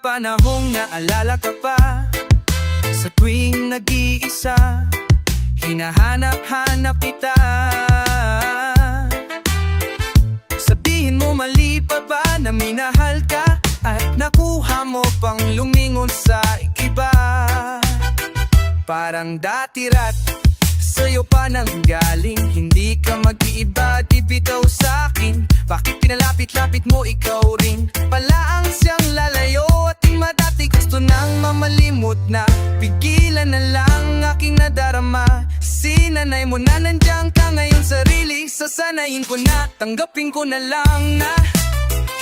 panahong naalala ka pa. Sa tuwing nag-iisa, hinahanap-hanap kita. Sabihin mo mali pa ba na minahal ka, at nakuha mo pang lumingon sa iba. Parang dati-rat, sa'yo pa nanggaling. Hindi ka mag-iiba, di bitaw sa'kin. Bakit pinalapit-lapit mo ikaw rin? Palaang siyang lalayo at di madati gusto nang mamalimot na. Pigilan na lang aking nadarama. Sinanay mo na nandiyan ka ngayon, sarili sasanayin ko na. Tanggapin ko na lang na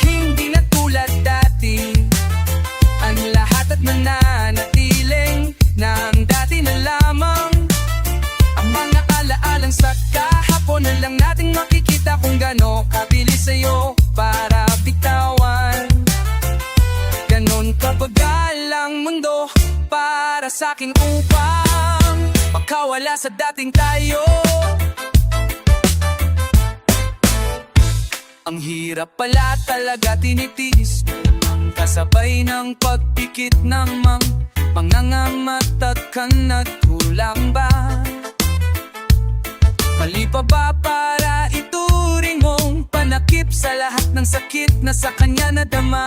hindi na tulad dati. Ang lahat at mananatiling ng dati na lamang. Ang mga alaalang sa kahapon na lang nating makikita kung gano'n kabilis sa'yo para bitawan. Ganon kabagal ang mundo para sa'kin upang makawala sa dating tayo. Ang hirap pala talaga tinitiis, kasabay ng pagpikit ng mangangamat at kanatulang ba? Mali pa ba para ituring mong panakip sa lahat ng sakit na sa kanya nadama?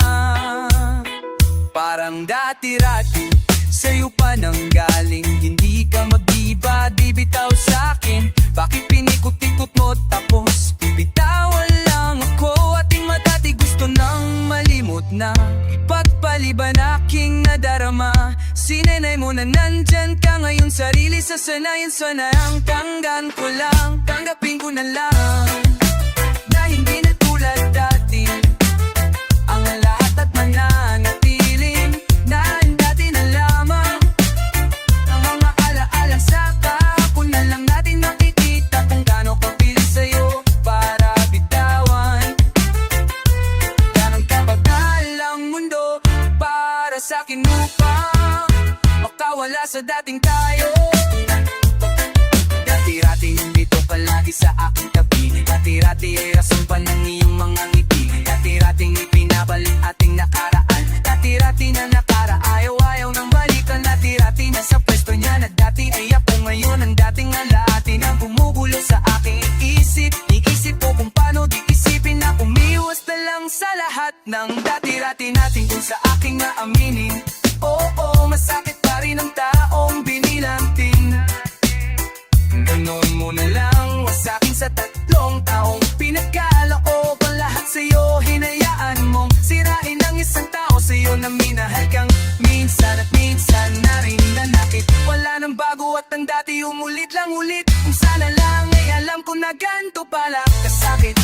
Parang dati-rati, sa'yo pa nanggaling. Hindi ka mag-iba, di bitaw sa'kin. Bakit pinikot-ikot mo tapos bibitawan lang ako? Ating madati gusto nang malimot na. Ipagpaliban aking nadarama. Sinanay mo na nandyan ka ngayon, sarili sasanayan sana ang tanggan ko lang. Tanggapin ko na lang na hindi na tulad dati. Ang lahat at mananatiling na dati na lamang. Ang mga alaalang sa kahapon na lang natin makikita kung gaano kabilis sa'yo para bitawan. Ganang kabagal ang mundo para sa'kin upang makawala sa dating tayo. Dati-rati nandito palagi sa aking tabi. Dati-rati ay rason pa ng iyong mga ngiti. Dati-rating ipinabalik ating nakaraan. Dati-rati na nakara, ayaw-ayaw nang balikan. Dati-rati na sa pwesto niya na dati ay ako ngayon. Ang dating alaatin ang bumubulo sa aking isip. Iisip ko kung paano di isipin na umiwas na lang sa lahat ng dati-rati natin kung sa aking naaminin. Oo, masakit pa rin ang taong binilantin. Ganon mo na lang wasakin sa 3 taong pinagkaloob ang lahat sa'yo. Hinayaan mong sirain ang isang tao sa'yo na minahal kang minsan at minsan na rin nanakit. Wala nang bago at ang dati umulit lang ulit. Kung sana lang ay alam ko na ganito pala kasakit.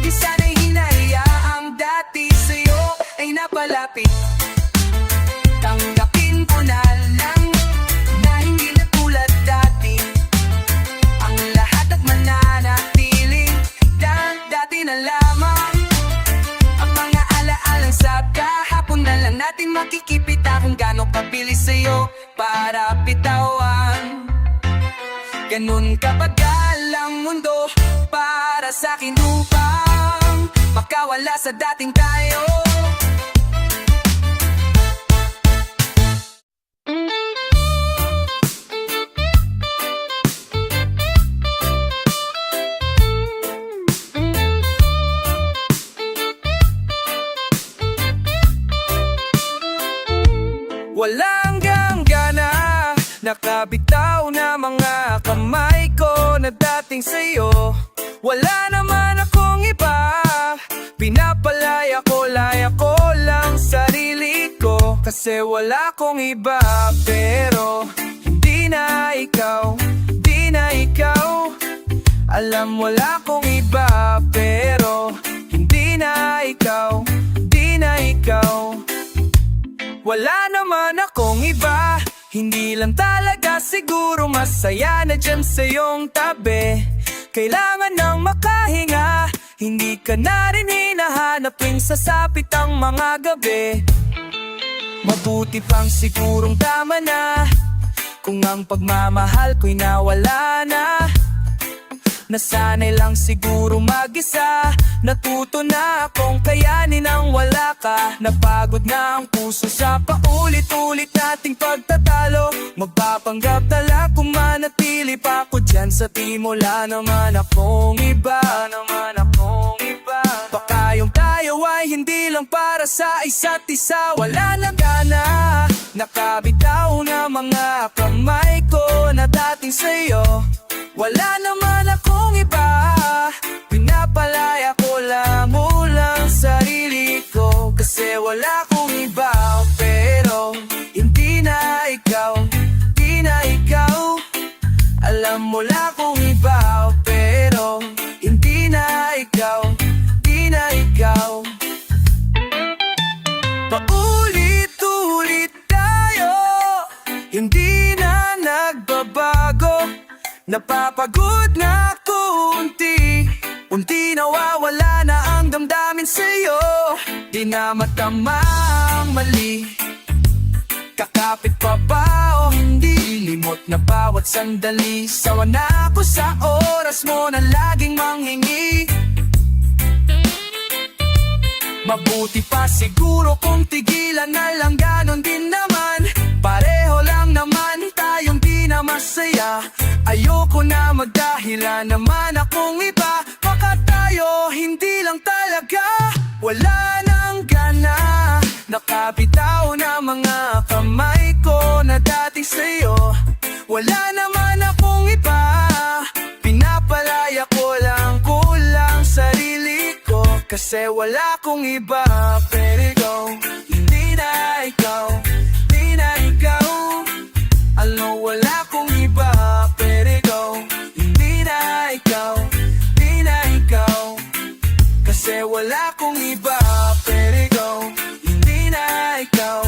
Di sana'y hinaya ang dati sa'yo ay napalapit. Tanggapin ko na lang na hindi na tulad dati. Ang lahat at mananatiling dati na lamang. Ang mga alaalang sa kahapon na lang natin makikipita kung gaano kabilis sa'yo para bitawan. Ganun kabagal ang mundo para sa'kin upang makawala sa dating tayo. Walang ganggana, nakabitaw na mga kamay ko na dating sa'yo. Wala naman akong iba, pinapalaya ko lang sarili ko. Kasi wala akong iba, pero hindi na ikaw, di na ikaw. Alam wala akong iba, pero hindi na ikaw, di na ikaw. Wala naman akong iba, hindi lang talaga siguro masaya na dyan sa iyong tabi. Kailangan nang makahinga, hindi ka na rin hinahanap tuwing sasapit ang mga gabi. Mabuti pang sigurong tama na kung ang pagmamahal ko'y nawala na. Nasanay lang siguro mag-isa. Natuto na akong kayanin ang wala ka. Napagod na ang puso sa paulit-ulit nating pagtatalo. Magpapanggap na lang kung manatili pa ko dyan sa team. Wala naman akong iba, baka yung tayo ay hindi lang para sa isa't isa. Wala na gana, nakabitaw na mga kamay ko na dating sa'yo. Wala naman akong iba, pinapalaya ko lang mulang sarili ko. Kasi wala akong iba, pero hindi na ikaw, di na ikaw. Alam mo lang akong iba, pero hindi na ikaw, di na ikaw. Paulit-ulit tayo, hindi na nagbabago. Napapagod na unti nawawala na ang damdamin sa'yo. Di na matama ang mali, kakapit pa ba o hindi? Limot na bawat sandali, sawa na ako sa oras mo na laging manghingi. Mabuti pa siguro kung tigilan na lang, ganon din naman. Pareho lang naman tayong di na masaya. Ayoko na magdahilan naman akong iba. Baka tayo hindi lang talaga, wala nang gana. Nakabitaw na mga kamay ko na dating sa'yo. Wala naman akong iba, pinapalaya ko lang kulang sarili ko. Kasi wala akong iba, pero ikaw, hindi na ikaw, di na ikaw. Alam, wala akong iba, pero ikaw, hindi na ikaw, di na ikaw. Kasi wala akong iba, pero ikaw, hindi na ikaw,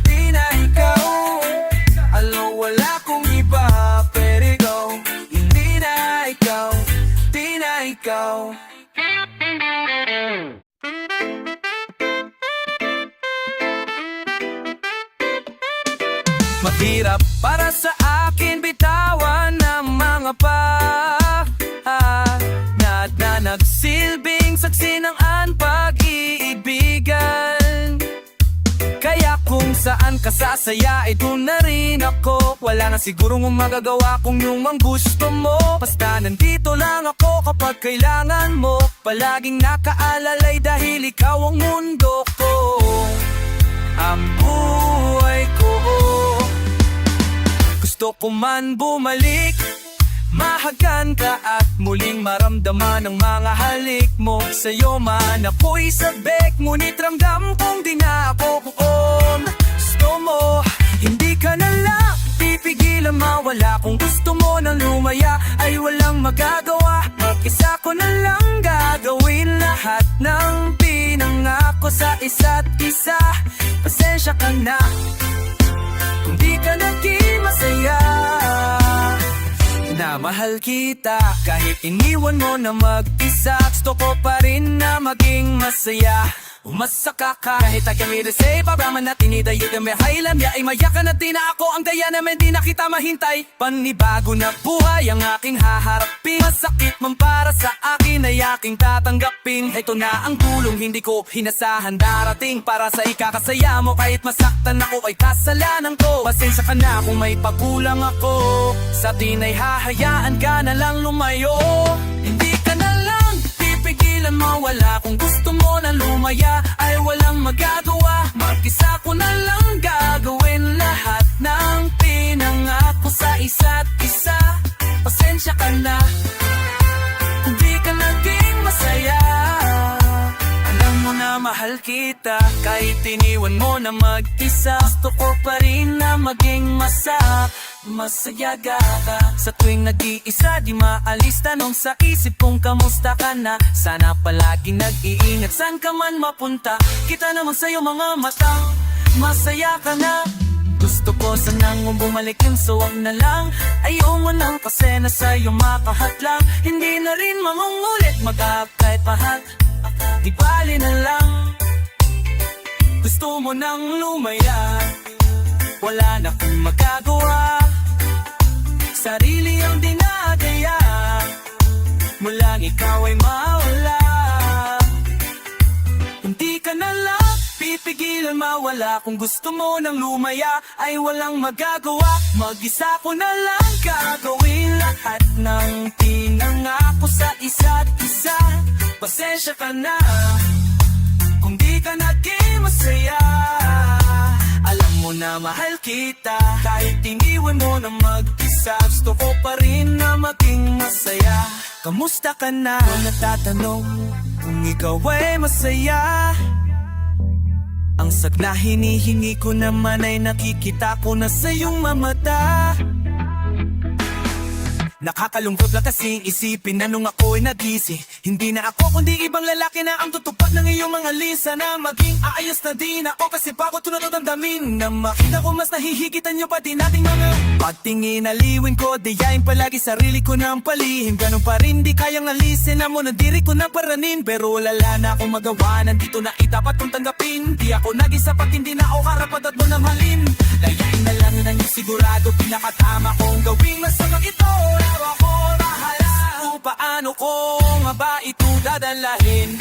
di na ikaw. Alam, wala akong iba, pero ikaw, hindi na ikaw, di na ikaw. Mahirap para sa akin bitawan ng mga na nagsilbing saksi ng pag-iibigan. Kaya kung saan ka sasaya, doon na rin ako. Wala na sigurong magagawa kung yung ang gusto mo. Basta nandito lang ako kapag kailangan mo. Palaging nakaalalay dahil ikaw ang mundo ko, ang buhay ko. Gusto ko man bumalik, mahagan ka at muling maramdaman ang mga halik mo. Sa'yo man ako'y sabik, ngunit ramdam kong di na ako buon. Gusto mo, hindi ka na lang pipigilan mawala. Kung gusto mo nang lumaya ay walang magagawa. Mag-isa ko na lang gagawin lahat ng pinangako sa isa't isa. Pasensya ka na kung di ka naging masaya. Na mahal kita kahit iniwan mo na mag-isa. Gusto ko pa rin na maging masaya. Umasa ka kahit aking say paraman natin idayo may hailam ya ay mayakan natin na ako ang daya naman di na kita mahintay. Panibago na buhay ang aking haharapin. Masakit man para sa akin ay aking tatanggapin. Ito na ang tulong hindi ko hinasahan darating para sa ikakasaya mo. Kahit masaktan ako ay kasalanan ko. Pasensya ka na kung may pagkulang ako. Sa atin ay hahayaan ka na lang lumayo. Hindi ka na lang pipigilan mawala. Kung gusto mo na lumaya ay walang magagawa. Mag-isa ko na lang gagawin lahat ng pinangako sa isa't isa. Pasensya ka na kung di ka naging masaya. Alam mo na mahal kita kahit iniwan mo na mag-isa. Gusto ko pa rin na maging masaya ka. Sa tuwing nag-iisa di maalis tanong sa isip kung kamusta ka na. Sana palaging nag-iingat saan ka man mapunta. Kita naman sa'yo mga mata, masaya ka na. Gusto ko sanang bumalik yun so wag na lang. Ayaw mo nang kasi na sa'yo makahadlang. Hindi na rin mangungulit mag-ahap kahit pahal. Di bali na lang. Gusto mo nang lumaya, wala na kong magagawa. Sarili ang dinadaya. mulang ikaw ay mawala. Hindi ka na lang pipigilan mawala. Kung gusto mo nang lumaya ay walang magagawa. Mag-isa ko na lang gagawin lahat ng pinangako sa isa't isa. Pasensya ka na kung di ka naging masaya. Alam mo na mahal kita, kahit iniwan mo na mag-isa. Gusto ko pa rin na maging masaya. Kamusta ka na? Natatanong kung ikaw ay masaya. Ang na hinihingi ko naman ay nakikita ko na sa iyong mamata. Nakakalungkot lang kasing isipin na nung ako'y nag-isip, hindi na ako kundi ibang lalaki na ang tutupad ng iyong mga lisa. Na maging aayos na din ako kasi pagod ko na damdamin. Na makita ko mas nahihigitan niyo pati nating mga pagtingin. Aliwin ko, dayain palagi sarili ko ng palihim. Ganun pa rin di kayang alisin na mo na diri ko na paranin. Pero wala na akong magawa, nandito na itapat kong tanggapin. Di ako nag-isa pat hindi na ako karapat at mo na malin. Layain na lang na niyo sigurado pinakatama kong gawing masama ito. Ako bahala kung paano ko nga ba ito dadalahin.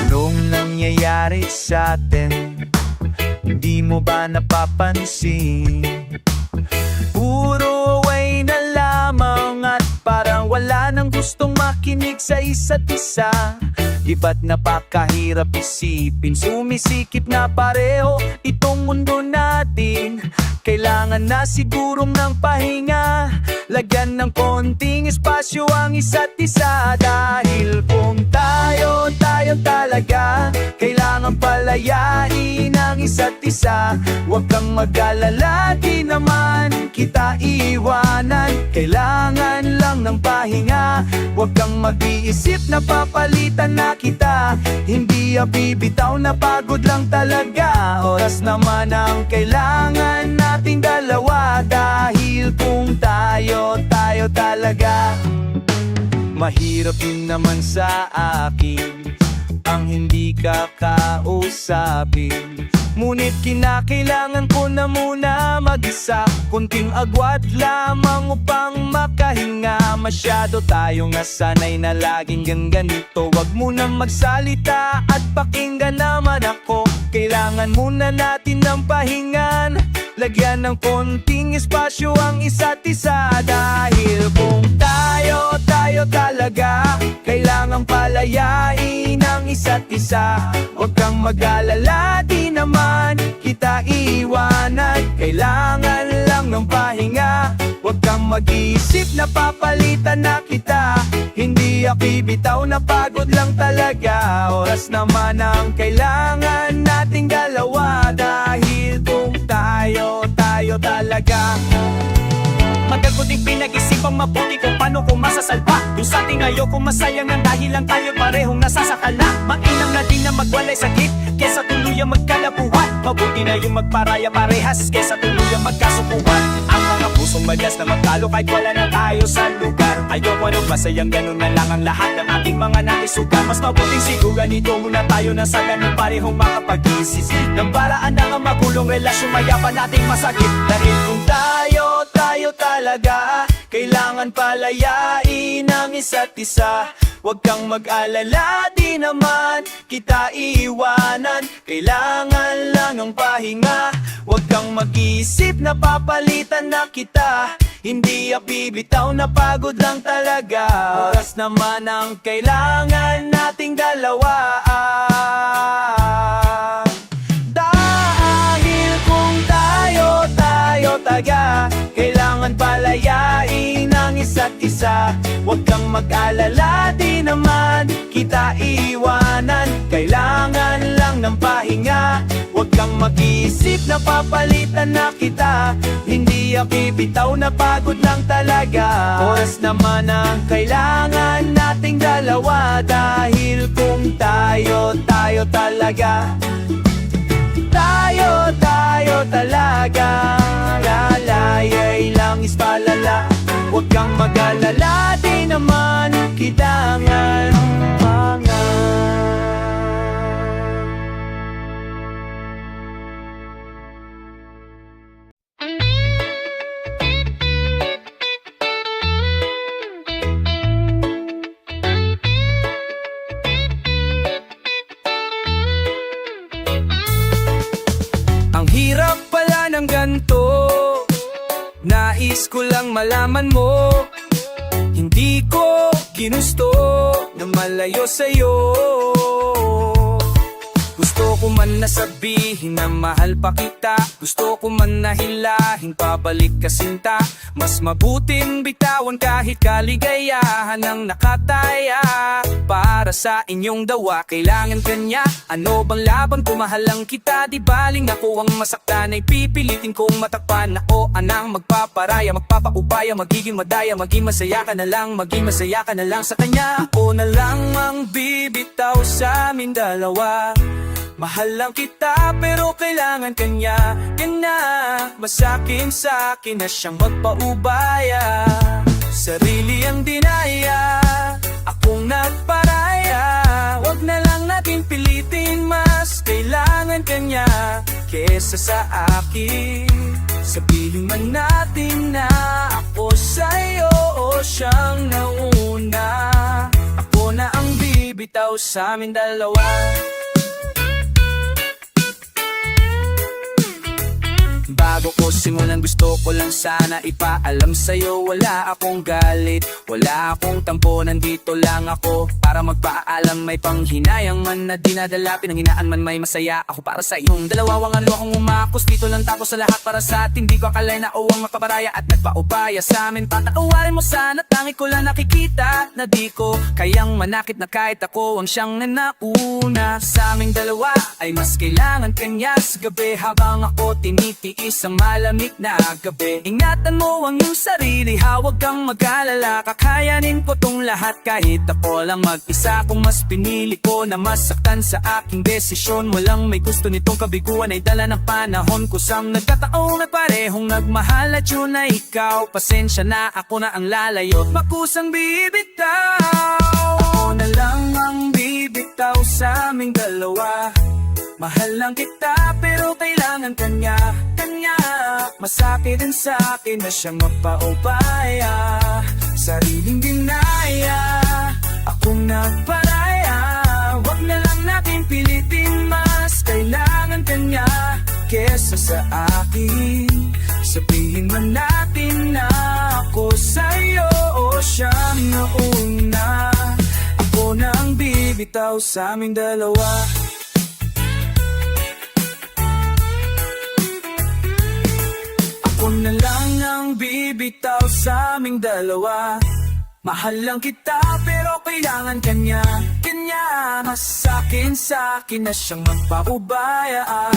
Anong nangyayari sa atin? Hindi mo ba napapansin? Puro away na lamang at parang wala nang gustong makinig sa isa't isa. Iba't napakahirap isipin, sumisikip na pareho itong mundo natin. Kailangan na sigurong ng pahinga, lagyan ng konting espasyo ang isa't isa. Dahil kung tayo talaga, kailangan palayain ang isa't isa. Huwag kang mag-alala, di naman kita iiwanan. Kailangan lang ng pahinga, huwag kang mag-iisip na papalitan na kita. Hindi bibitaw na pagod lang talaga. Oras naman ang kailangan nating dalawa. Dahil kung tayo talaga, mahirap din naman sa akin ang hindi ka kausapin. Ngunit kinakailangan ko na muna mag-isa, kunting agwat lamang upang makahinga. Masyado tayong nasanay na laging ganito. Wag munang magsalita at pakinggan naman ako. Kailangan muna natin ng pahingan, lagyan ng konting espasyo ang isa't isa. Dahil kung tayo talaga, kailangang palayain ang isa't isa. Huwag kang mag-alala, di naman kita iiwanan. Kailangan lang ng pahinga, huwag kang mag-iisip na papalitan na kita. Hindi bibitaw na pagod lang talaga. Oras naman ang kailangan nating dalawa. Dahil kung tayo talaga, matagal ko din pinag-isipang mabuti kung paano ko masasalba yung sa ating ayoko masayang ang dahil lang tayo parehong nasasakala. Mainam na din na magwalay sakit kesa tuluyang magkalabuhan. Mabuti na yung magparaya parehas kesa tuluyang magkasupuhan. Ang mga pusong magas na magtalo kahit wala na tayo sa lugar. Ayoko nang masayang ganun na lang ang lahat ng ating mga naisugan. Mas mabuting siguro ganito muna tayo na sa ganun parehong makapag-isis ng paraan na nga magulong relasyon mayapan nating masakit. Dahil kung tayo talaga, kailangan palayain ang isa't isa. Huwag kang mag-alala, di naman kita iiwanan. Kailangan lang ng pahinga, huwag kang mag-isip na papalitan na kita. Hindi bibitaw na pagod lang talaga. Oras naman ang kailangan nating dalawa. Dahil kung tayo talaga, kailangan palayain ang isa't isa. Huwag kang mag-alala, di naman kita iiwanan. Kailangan lang ng pahinga, huwag kang mag-iisip na papalitan na kita. Hindi bibitaw na pagod lang talaga. Oras naman ang kailangan nating dalawa. Dahil kung tayo talaga, tayo talaga, lalayay lang is palala. Huwag kang mag-alala, di naman Kilangan mga Ang hirap pala ng ganto, nais ko lang malaman mo. Hindi ko ginusto na malayo sa'yo. Gusto ko man nasabihin na mahal pa kita. Gusto ko man nahilahin pabalik ka sinta. Mas mabuting bitawan kahit kaligayahan ang nakataya. Para sa inyong dawa kailangan kanya. Ano bang laban kung mahal lang kita? Di baling ako ang masaktan ay pipilitin kong matakpan. Ako anang magpaparaya, magpapaubaya, magiging madaya, maging masaya ka na lang, maging masaya ka na lang sa kanya. Ako na lang ang bibitaw sa amin dalawa. Mahal lang kita pero kailangan kanya. Kanya, masakin sa akin na siyang magpaubaya. Sarili ang dinaya, akong nagparaya. Wag na lang natin pilitin, mas kailangan kanya kesa sa akin. Sabihin man natin na ako sa'yo o siyang nauna. Ako na ang bibitaw sa amin dalawa. Bago ko simulan gusto ko lang sana ipaalam sa'yo. Wala akong galit, wala akong tampo, nandito lang ako para magpaalam. May panghinayang man na dinadala, pinanghinaan man may masaya ako para sa iyong dalawa. Wang ano akong umakos, dito lang tapos sa lahat para sa atin. Di ko akalain na uwang makabaraya at nagpaubaya sa amin. Patatawarin mo sana, tangi ko lang nakikita na di ko kayang manakit na kahit ako ang siyang nanauna. Sa aming dalawa ay mas kailangan kanya sa gabi habang ako tinitiis sa malamig na gabi. Ingatan mo ang iyong sarili, hawag kang mag-alala. Kakayanin ko tong lahat kahit ako lang mag-isa. Kung mas pinili ko na masaktan sa aking desisyon, walang may gusto nitong kabiguan ay dala ng panahon. Kusang nagkataong at parehong nagmahal at yun na ikaw. Pasensya na, ako na ang lalayo at makusang bibitaw. Ako na lang ang bibitaw sa aming dalawa. Mahal lang kita pero kailangan kanya. Kanya, masakit din sa akin na siyang mapaubaya. Sariling dinaya, akong nagparaya. Wag na lang natin pilitin, mas kailangan kanya kesa sa akin. Sabihin man natin na ako sa'yo o siyang nauna. Ako na ang bibitaw sa aming dalawa. Ako na lang ang bibitaw sa aming dalawa. Mahal lang kita pero kailangan kanya. Kanya, mas sa'kin na siyang magpaubaya.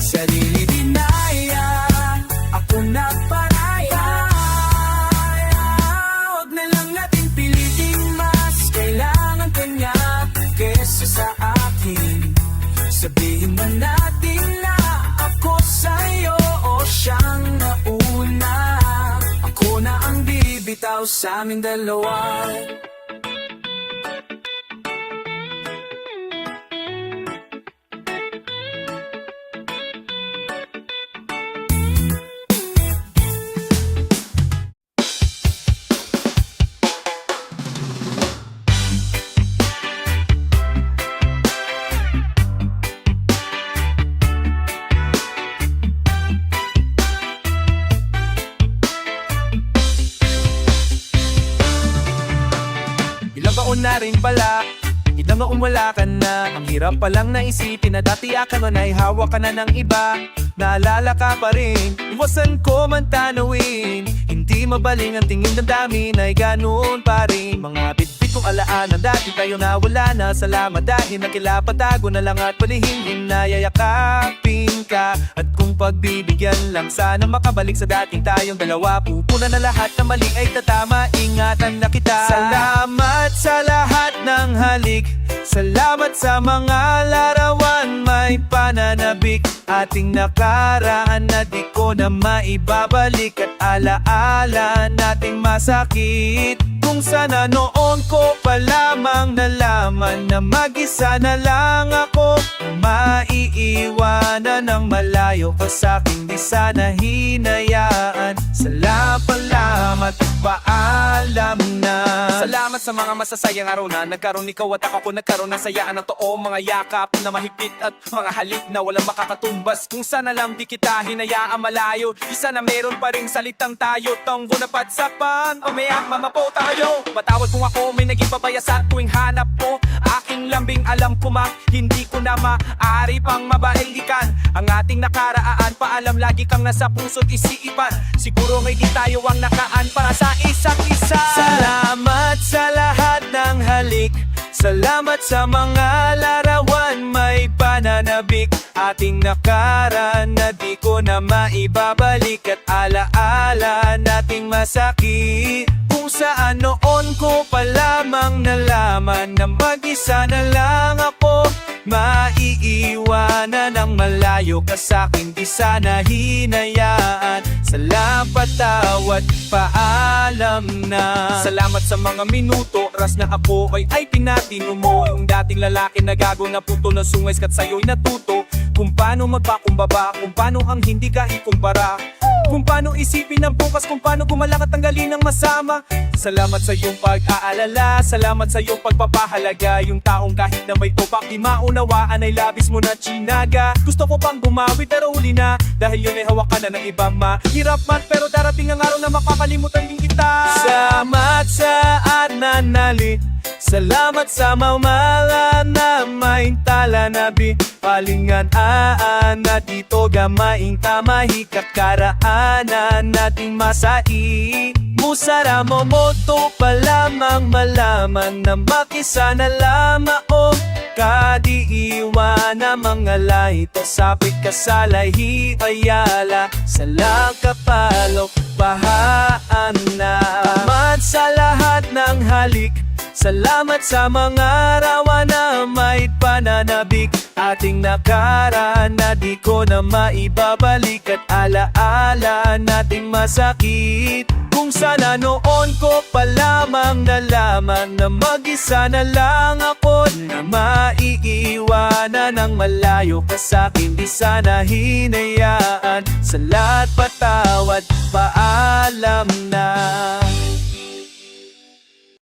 Sarili dinaya, ako nagparaya. Huwag na lang natin pilitin, mas kailangan kanya kesa sa akin. Sabihin man natin na ako sa'yo o siyang nauna. Ako na ang bibitaw sa aming dalawa. Taon na rin pala, ilang taon wala ka na. Ang hirap palang naisipin na dati akaman ay hawak ka na ng iba. Naalala ka pa rin, iwasan ko man tanawin. Hindi mabaling ang tingin ng dami na ganoon pa rin. Mga bitbit kong alaan na dati tayo na wala na. Salamat dahil nakilapatago na lang at palihim na yayakapin ka. At kung pagbibigyan lang sana makabalik sa dating tayong dalawa. Pupuna na lahat na mali ay tatama, ingatan na kita. Salamat sa lahat ng halik, salamat sa mga larawan may pananabik. Ating nakaraan na di ko na maibabalik at alaala nating masakit. Kung sana noon ko pa lamang nalaman na mag-isa na lang ako, maiiwanan ng malayo ka sa'king di sana hinayaan. Salamat, paalam na. Salamat sa mga masasayang araw na nagkaroon ikaw at ako nagkaroon ng sayaan ng totoo. Mga yakap na mahigpit at mga halik na walang makakatumbas. Kung sana lang di kita hinayaan malayo, di sana meron pa ring salitang tayo. Tonggo na patsapan, o may mamapo tayo. Patawad kung ako may naging babaya sa tuwing hanap mo. Aking lambing alam ko mang hindi ko na maaari pang mabailikan ang ating nakaraan. Paalam lagi kang nasa puso't isipan. Siguro ngay di tayo ang nakaan para sa isa't isa. Salamat sa lahat ng halik. Salamat sa mga larawan may pananabik. Ating nakaraan na di ko na maibabalik. At alaala nating masakit. Kung saan noon ko pa lamang nalaman na mag-isa na lang ako, maiiwanan ng malayo ka sa'kin di sana hinayaan. Salamat, tawad, paalam na. Salamat sa mga minuto, oras na ako ay pinatino mo. Yung dating lalaki na gago na puto na sungay kat sa'yo'y natuto. Kung paano magpakumbaba, kung paano ang hindi ka ikumpara, kung paano isipin ang bukas, kung paano gumalang at tanggalin ang masama. Salamat sa iyong pag-aalala, salamat sa iyong pagpapahalaga. Yung taong kahit na may topak di maunawaan ay labis mo na chinaga. Gusto ko pang bumawi pero huli na, dahil yun ay hawakan na ng iba. Mahirap man pero darating ang araw na makakalimutan din kita. Salamat sa nanali. Salamat sa mga na may talanabi. Palingan-aan na dito gamaing tamahi. Kakaraanan nating masai. Musara mo moto pa lamang malaman na makisa na lamang o kadiiwan na mga lahito. Sapit ka sa lahi ayala. Sa kapalok bahaan na. Salamat sa lahat ng halik. Salamat sa mga arawan na may pananabik. Ating nakaraan na di ko na maibabalik. At alaala nating masakit. Kung sana noon ko pa lamang nalaman na mag-isa na lang ako, na maiiwanan ng malayo ka sa'kin di sana hinayaan. Salamat, patawad, paalam na.